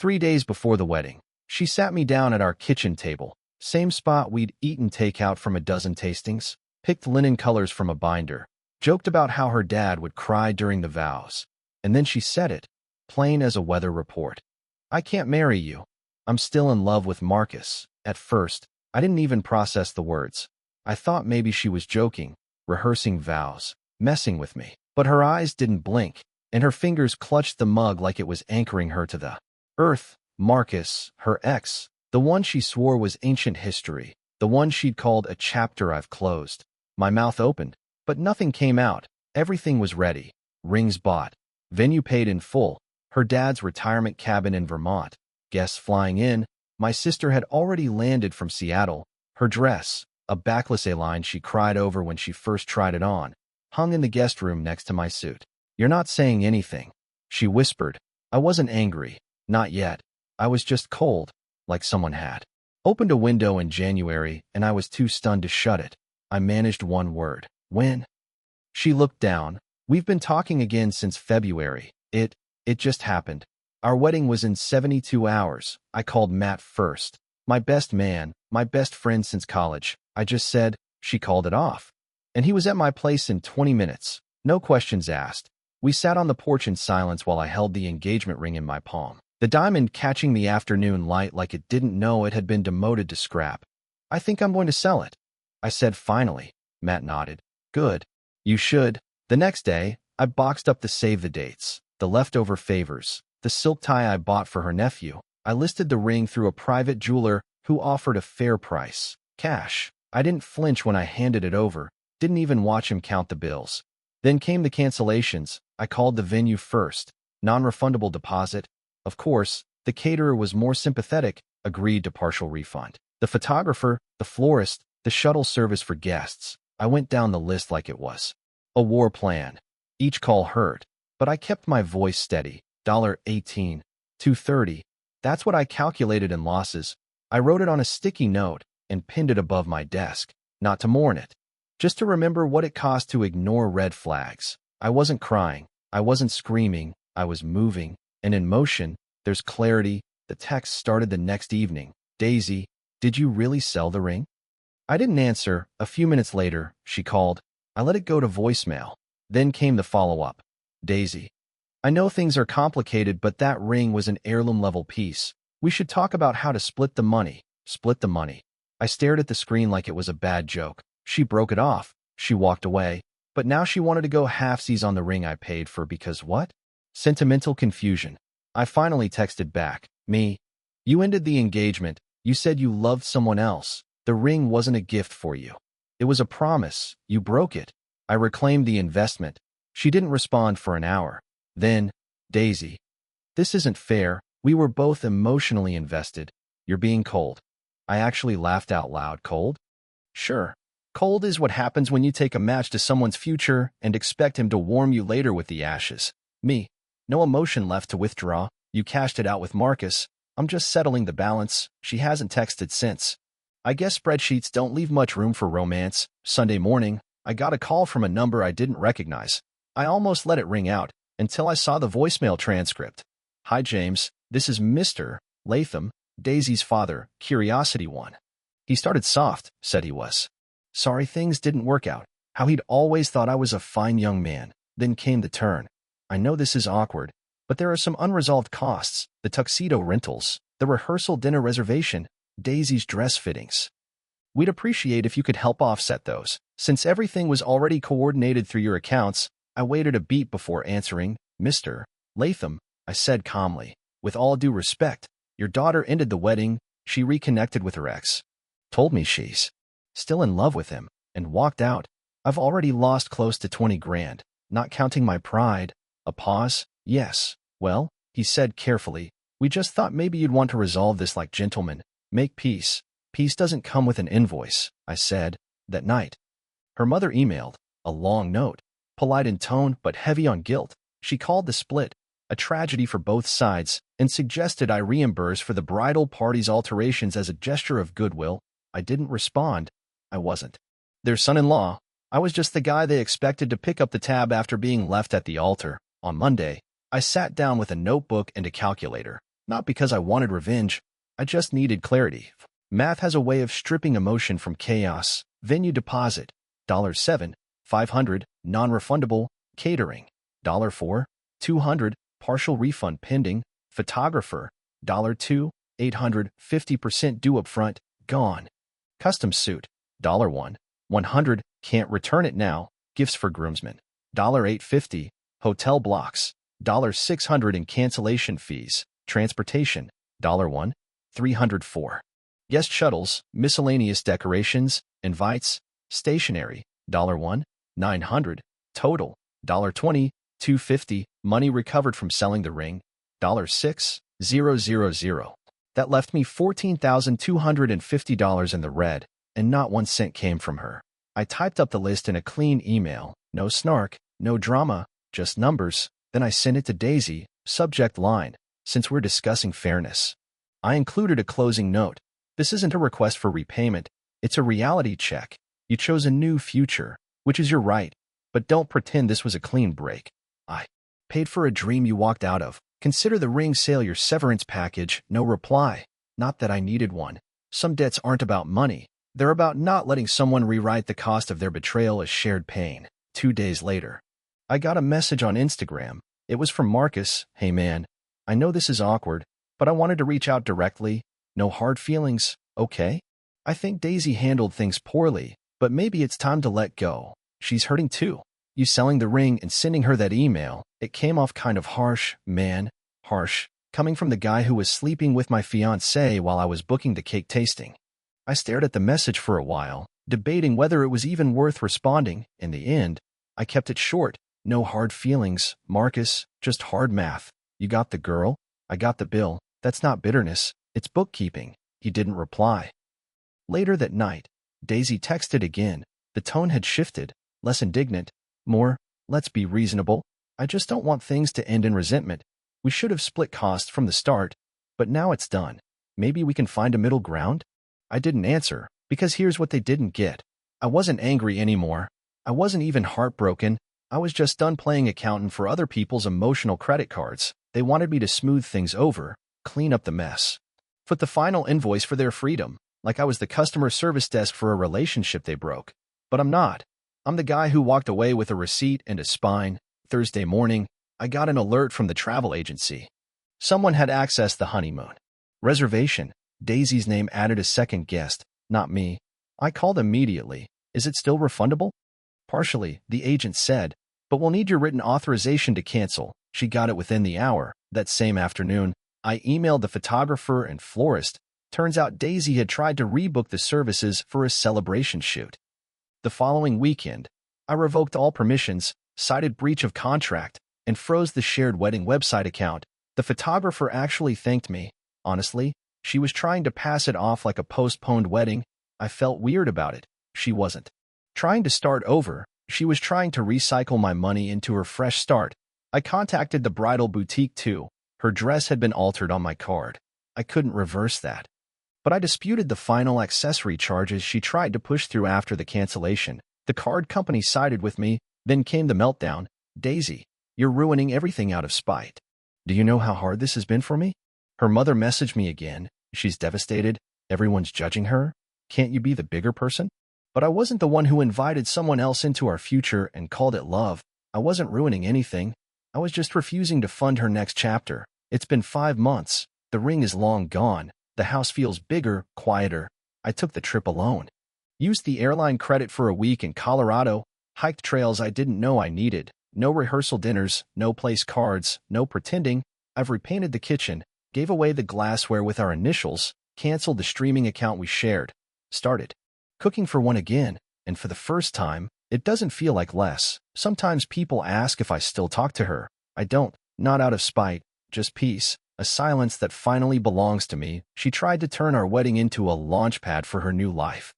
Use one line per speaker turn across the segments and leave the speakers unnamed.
3 days before the wedding, she sat me down at our kitchen table, same spot we'd eaten takeout from a dozen tastings, picked linen colors from a binder, joked about how her dad would cry during the vows. And then she said it, plain as a weather report. I can't marry you. I'm still in love with Marcus. At first, I didn't even process the words. I thought maybe she was joking, rehearsing vows, messing with me. But her eyes didn't blink, and her fingers clutched the mug like it was anchoring her to the earth. Marcus, her ex, the one she swore was ancient history, the one she'd called a chapter I've closed. My mouth opened, but nothing came out. Everything was ready. Rings bought. Venue paid in full. Her dad's retirement cabin in Vermont. Guests flying in. My sister had already landed from Seattle. Her dress, a backless A-line she cried over when she first tried it on, hung in the guest room next to my suit. You're not saying anything, she whispered. I wasn't angry. Not yet. I was just cold, like someone had opened a window in January and I was too stunned to shut it. I managed one word. When? She looked down. We've been talking again since February. It just happened. Our wedding was in 72 hours. I called Matt first. My best man, my best friend since college. I just said, she called it off. And he was at my place in 20 minutes. No questions asked. We sat on the porch in silence while I held the engagement ring in my palm, the diamond catching the afternoon light like it didn't know it had been demoted to scrap. I think I'm going to sell it, I said finally. Matt nodded. Good. You should. The next day, I boxed up the save the dates, the leftover favors, the silk tie I bought for her nephew. I listed the ring through a private jeweler who offered a fair price. Cash. I didn't flinch when I handed it over, didn't even watch him count the bills. Then came the cancellations. I called the venue first. Non-refundable deposit. Of course, the caterer was more sympathetic, agreed to partial refund. The photographer, the florist, the shuttle service for guests. I went down the list like it was a war plan. Each call hurt, but I kept my voice steady. $18, $230. That's what I calculated in losses. I wrote it on a sticky note and pinned it above my desk, not to mourn it, just to remember what it cost to ignore red flags. I wasn't crying. I wasn't screaming. I was moving. And in motion, there's clarity. The text started the next evening. Daisy, did you really sell the ring? I didn't answer. A few minutes later, she called. I let it go to voicemail. Then came the follow-up. Daisy, I know things are complicated, but that ring was an heirloom-level piece. We should talk about how to split the money. Split the money. I stared at the screen like it was a bad joke. She broke it off. She walked away. But now she wanted to go halfsies on the ring I paid for because what? Sentimental confusion. I finally texted back. Me. You ended the engagement. You said you loved someone else. The ring wasn't a gift for you. It was a promise. You broke it. I reclaimed the investment. She didn't respond for an hour. Then, Daisy. This isn't fair. We were both emotionally invested. You're being cold. I actually laughed out loud. Cold? Sure. Cold is what happens when you take a match to someone's future and expect him to warm you later with the ashes. Me. No emotion left to withdraw. You cashed it out with Marcus. I'm just settling the balance. She hasn't texted since. I guess spreadsheets don't leave much room for romance. Sunday morning, I got a call from a number I didn't recognize. I almost let it ring out until I saw the voicemail transcript. Hi, James. This is Mr. Latham, Daisy's father, Curiosity One. He started soft, said he was sorry things didn't work out, how he'd always thought I was a fine young man. Then came the turn. I know this is awkward, but there are some unresolved costs, the tuxedo rentals, the rehearsal dinner reservation, Daisy's dress fittings. We'd appreciate if you could help offset those. Since everything was already coordinated through your accounts, I waited a beat before answering. Mr. Latham, I said calmly, with all due respect, your daughter ended the wedding. She reconnected with her ex, told me she's still in love with him, and walked out. I've already lost close to 20 grand, not counting my pride. A pause. Yes. Well, he said carefully, we just thought maybe you'd want to resolve this like gentlemen. Make peace. Peace doesn't come with an invoice, I said. That night, her mother emailed a long note, polite in tone but heavy on guilt. She called the split a tragedy for both sides and suggested I reimburse for the bridal party's alterations as a gesture of goodwill. I didn't respond. I wasn't their son-in-law. I was just the guy they expected to pick up the tab after being left at the altar. On Monday, I sat down with a notebook and a calculator. Not because I wanted revenge, I just needed clarity. Math has a way of stripping emotion from chaos. Venue deposit, $7, $500, non-refundable, catering, $4, $200, partial refund pending, photographer, $2, $800, 50% due upfront, gone. Custom suit, $1, $100, can't return it now, gifts for groomsmen, $850, hotel blocks, $600 in cancellation fees, transportation, $1, $304. Guest shuttles, miscellaneous decorations, invites, stationery, $1, $900, total, $20, $250, money recovered from selling the ring, $6,000. That left me $14,250 in the red, and not 1 cent came from her. I typed up the list in a clean email, no snark, no drama, just numbers. Then I sent it to Daisy, subject line, since we're discussing fairness. I included a closing note. This isn't a request for repayment, it's a reality check. You chose a new future, which is your right, but don't pretend this was a clean break. I paid for a dream you walked out of. Consider the ring sale your severance package. No reply. Not that I needed one. Some debts aren't about money. They're about not letting someone rewrite the cost of their betrayal as shared pain. 2 days later, I got a message on Instagram. It was from Marcus. Hey man, I know this is awkward, but I wanted to reach out directly. No hard feelings, okay? I think Daisy handled things poorly, but maybe it's time to let go. She's hurting too. You selling the ring and sending her that email, it came off kind of harsh, man. Harsh, coming from the guy who was sleeping with my fiancée while I was booking the cake tasting. I stared at the message for a while, debating whether it was even worth responding. In the end, I kept it short. No hard feelings, Marcus, just hard math. You got the girl, I got the bill. That's not bitterness, it's bookkeeping. He didn't reply. Later that night, Daisy texted again. The tone had shifted, less indignant, more, let's be reasonable. I just don't want things to end in resentment. We should have split costs from the start, but now it's done. Maybe we can find a middle ground? I didn't answer, because here's what they didn't get. I wasn't angry anymore. I wasn't even heartbroken. I was just done playing accountant for other people's emotional credit cards. They wanted me to smooth things over, clean up the mess, put the final invoice for their freedom, like I was the customer service desk for a relationship they broke. But I'm not. I'm the guy who walked away with a receipt and a spine. Thursday morning, I got an alert from the travel agency. Someone had accessed the honeymoon reservation. Daisy's name added a second guest, not me. I called immediately. Is it still refundable? Partially, the agent said, but we'll need your written authorization to cancel. She got it within the hour. That same afternoon, I emailed the photographer and florist. Turns out Daisy had tried to rebook the services for a celebration shoot. The following weekend, I revoked all permissions, cited breach of contract, and froze the shared wedding website account. The photographer actually thanked me. Honestly, she was trying to pass it off like a postponed wedding. I felt weird about it. She wasn't trying to start over. She was trying to recycle my money into her fresh start. I contacted the bridal boutique too. Her dress had been altered on my card. I couldn't reverse that. But I disputed the final accessory charges she tried to push through after the cancellation. The card company sided with me. Then came the meltdown. Daisy, you're ruining everything out of spite. Do you know how hard this has been for me? Her mother messaged me again. She's devastated. Everyone's judging her. Can't you be the bigger person? But I wasn't the one who invited someone else into our future and called it love. I wasn't ruining anything. I was just refusing to fund her next chapter. It's been 5 months. The ring is long gone. The house feels bigger, quieter. I took the trip alone. Used the airline credit for a week in Colorado. Hiked trails I didn't know I needed. No rehearsal dinners, no place cards, no pretending. I've repainted the kitchen, gave away the glassware with our initials, canceled the streaming account we shared, started cooking for one again, and for the first time, it doesn't feel like less. Sometimes people ask if I still talk to her. I don't, not out of spite, just peace, a silence that finally belongs to me. She tried to turn our wedding into a launchpad for her new life.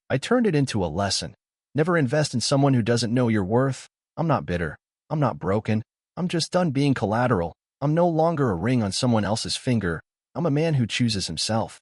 I turned it into a lesson. Never invest in someone who doesn't know your worth. I'm not bitter. I'm not broken. I'm just done being collateral. I'm no longer a ring on someone else's finger. I'm a man who chooses himself.